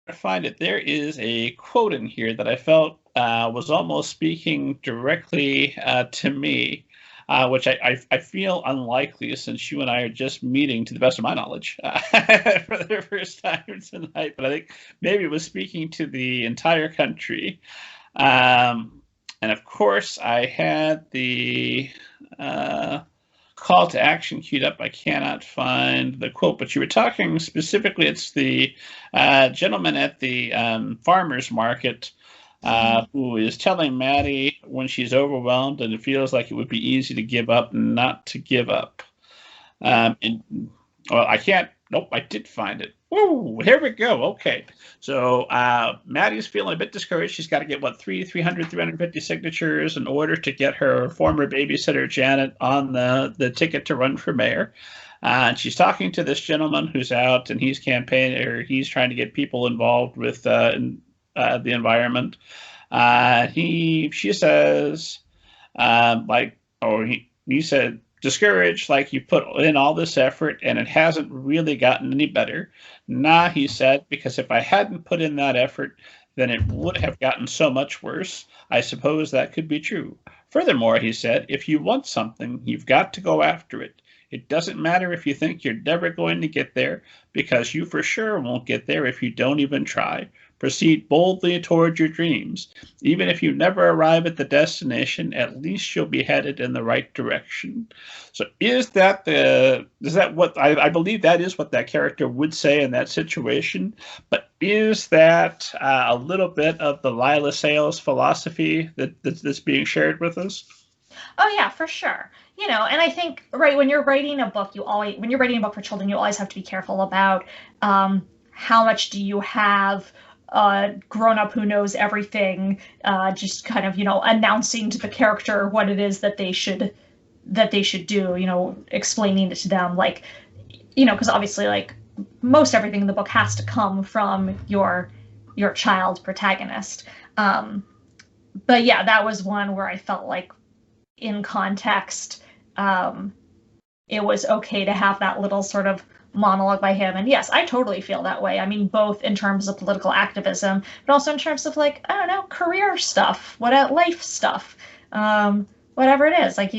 to find it. There is a quote in here that I felt was almost speaking directly to me, which I feel unlikely since you and I are just meeting, to the best of my knowledge, for the first time tonight. But I think maybe it was speaking to the entire country. And of course, I had the call to action queued up. I cannot find the quote, but you were talking specifically, it's the gentleman at the farmer's market who is telling Maddie when she's overwhelmed and it feels like it would be easy to give up, not to give up. And well, I can't. Nope, I did find it. Woo, here we go. Okay. So Maddie's feeling a bit discouraged. She's got to get, what, 350 signatures in order to get her former babysitter, Janet, on the ticket to run for mayor. And she's talking to this gentleman who's out, and he's campaigning, or he's trying to get people involved with the environment. She says, he said, discouraged, like you put in all this effort and it hasn't really gotten any better. Nah, he said, because if I hadn't put in that effort, then it would have gotten so much worse. I suppose that could be true. Furthermore, he said, if you want something, you've got to go after it. It doesn't matter if you think you're never going to get there, because you for sure won't get there if you don't even try. Proceed boldly toward your dreams. Even if you never arrive at the destination, at least you'll be headed in the right direction. So is that what I believe that is what that character would say in that situation? But is that a little bit of the Leila Sales philosophy that's being shared with us? Oh yeah, for sure. And I think, right, when you're writing a book, when you're writing a book for children, you always have to be careful about how much do you have grown-up who knows everything, just kind of, announcing to the character what it is that they should do, explaining it to them, like, because obviously, like, most everything in the book has to come from your child protagonist. But yeah, that was one where I felt like, in context, it was okay to have that little sort of monologue by him. And yes, I totally feel that way. I mean, both in terms of political activism, but also in terms of, like, I don't know, career stuff, life stuff, whatever it is. Like, if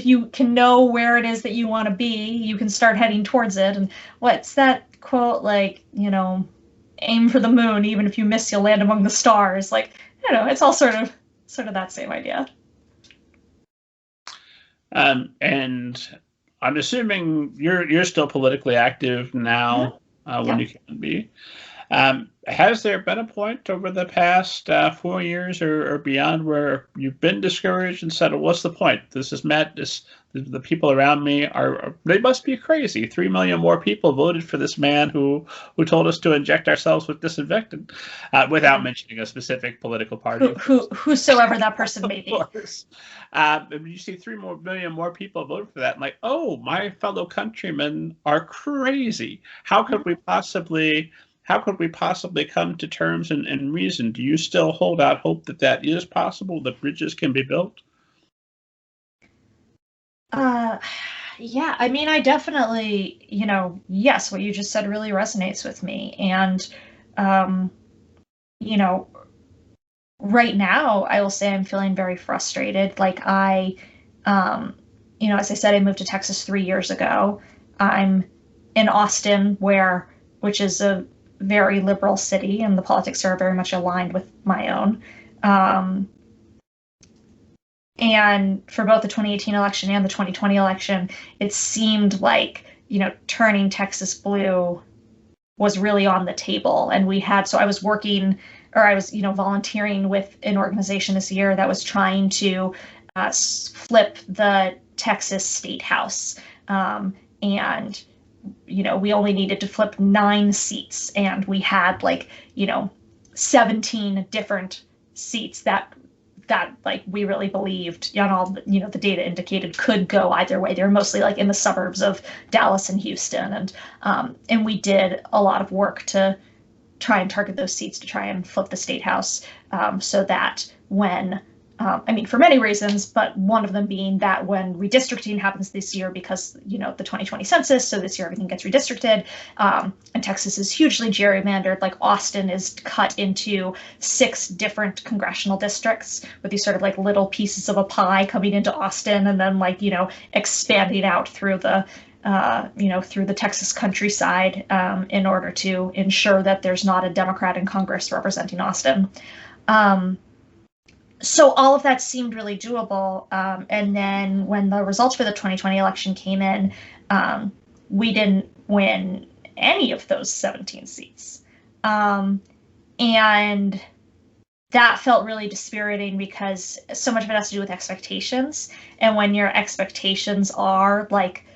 you can know where it is that you want to be, you can start heading towards it. And what's that quote, like, aim for the moon, even if you miss, you'll land among the stars. Like, it's all sort of that same idea. And I'm assuming you're still politically active now, when you can be. Has there been a point over the past 4 years or beyond where you've been discouraged and said, what's the point? This is madness. The people around me they must be crazy. 3 million more people voted for this man who told us to inject ourselves with disinfectant, without mentioning a specific political party. Whosoever that person may be. Of course. You see 3 million more people vote for that. I'm like, oh, my fellow countrymen are crazy. How could we possibly come to terms and reason? Do you still hold out hope that is possible, that bridges can be built? Yeah, I mean, I definitely, yes, what you just said really resonates with me. And, right now, I will say I'm feeling very frustrated. Like, as I said, I moved to Texas 3 years ago. I'm in Austin, which is a very liberal city, and the politics are very much aligned with my own. And for both the 2018 election and the 2020 election, it seemed like, turning Texas blue was really on the table. And I was working, or I was, volunteering with an organization this year that was trying to flip the Texas State House. And we only needed to flip 9 seats, and we had 17 different seats that like we really believed on all the data indicated could go either way. They were mostly like in the suburbs of Dallas and Houston, and we did a lot of work to try and target those seats to try and flip the state house, so that when I mean, for many reasons, but one of them being that when redistricting happens this year, because, the 2020 census, so this year everything gets redistricted, and Texas is hugely gerrymandered. Like, Austin is cut into 6 different congressional districts with these sort of like little pieces of a pie coming into Austin and then like, expanding out through the through the Texas countryside in order to ensure that there's not a Democrat in Congress representing Austin. So all of that seemed really doable. And then when the results for the 2020 election came in, we didn't win any of those 17 seats. And that felt really dispiriting because so much of it has to do with expectations. And when your expectations are like,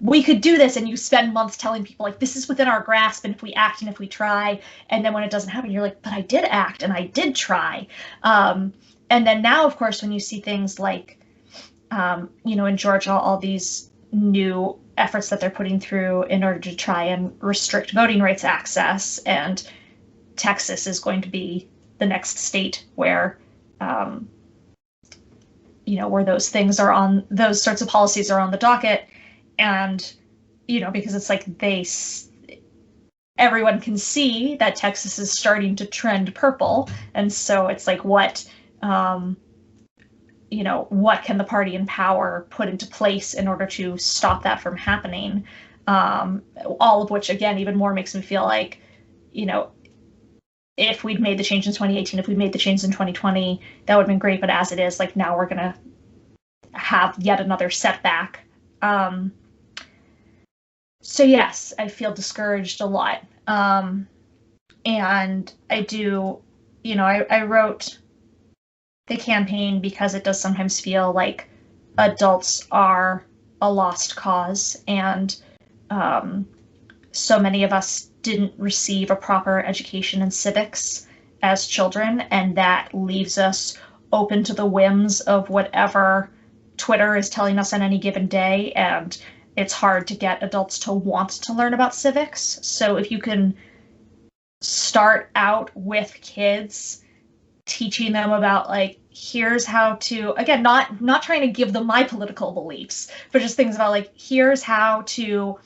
we could do this, and you spend months telling people like, this is within our grasp, and if we act and if we try, and then when it doesn't happen, you're like, but I did act and I did try. And then now, of course, when you see things like, in Georgia, all these new efforts that they're putting through in order to try and restrict voting rights access, and Texas is going to be the next state where, where those things are on, those sorts of policies are on the docket. And, because it's like everyone can see that Texas is starting to trend purple. And so it's like, what can the party in power put into place in order to stop that from happening? All of which, again, even more makes me feel like, if we'd made the change in 2018, if we made the change in 2020, that would have been great. But as it is, like, now we're going to have yet another setback. So yes, I feel discouraged a lot. And I do, I wrote the campaign because it does sometimes feel like adults are a lost cause. And so many of us didn't receive a proper education in civics as children. And that leaves us open to the whims of whatever Twitter is telling us on any given day. And it's hard to get adults to want to learn about civics. So if you can start out with kids, teaching them about like, here's how to, again, not trying to give them my political beliefs, but just things about like, here's how to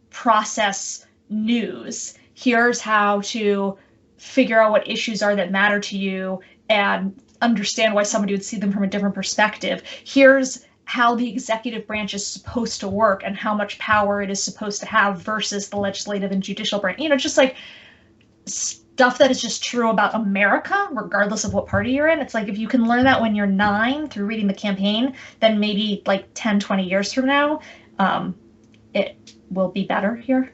process news. Here's how to figure out what issues are that matter to you and understand why somebody would see them from a different perspective. Here's how the executive branch is supposed to work and how much power it is supposed to have versus the legislative and judicial branch. Just like stuff that is just true about America, regardless of what party you're in. It's like, if you can learn that when you're 9 through reading the campaign, then maybe like 10, 20 years from now, it will be better here.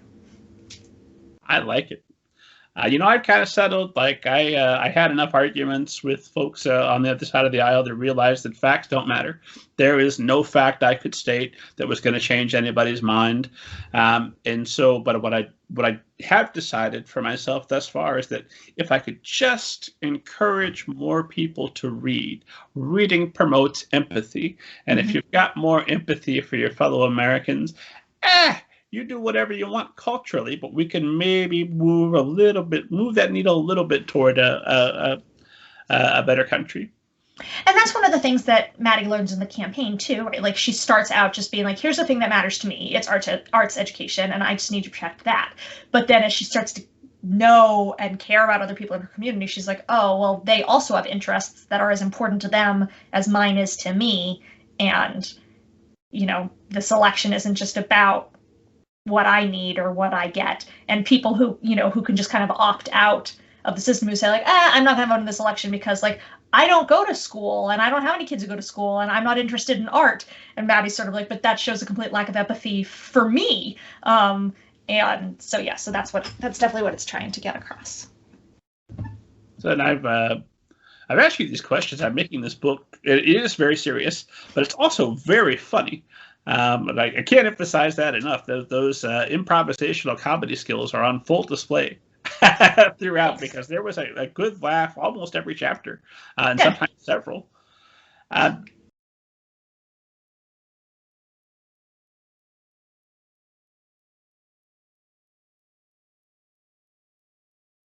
I like it. I've kind of settled, like I had enough arguments with folks on the other side of the aisle to realize that facts don't matter. There is no fact I could state that was going to change anybody's mind. And so, but what I have decided for myself thus far is that if I could just encourage more people to read, reading promotes empathy. And if you've got more empathy for your fellow Americans, you do whatever you want culturally, but we can maybe move that needle a little bit toward a better country. And that's one of the things that Maddie learns in the campaign too, right? Like, she starts out just being like, here's the thing that matters to me. It's arts education, and I just need to protect that. But then as she starts to know and care about other people in her community, she's like, oh, well, they also have interests that are as important to them as mine is to me. And, this election isn't just about what I need or what I get. And people who can just kind of opt out of the system, who say like, I'm not going to vote in this election because like, I don't go to school and I don't have any kids who go to school and I'm not interested in art. And Maddie's sort of like, but that shows a complete lack of empathy for me. And so, yeah, so that's definitely what it's trying to get across. So, and I've asked you these questions. I'm making this book. It is very serious, but it's also very funny. I can't emphasize that enough. Those improvisational comedy skills are on full display throughout, because there was a good laugh almost every chapter, and sometimes several.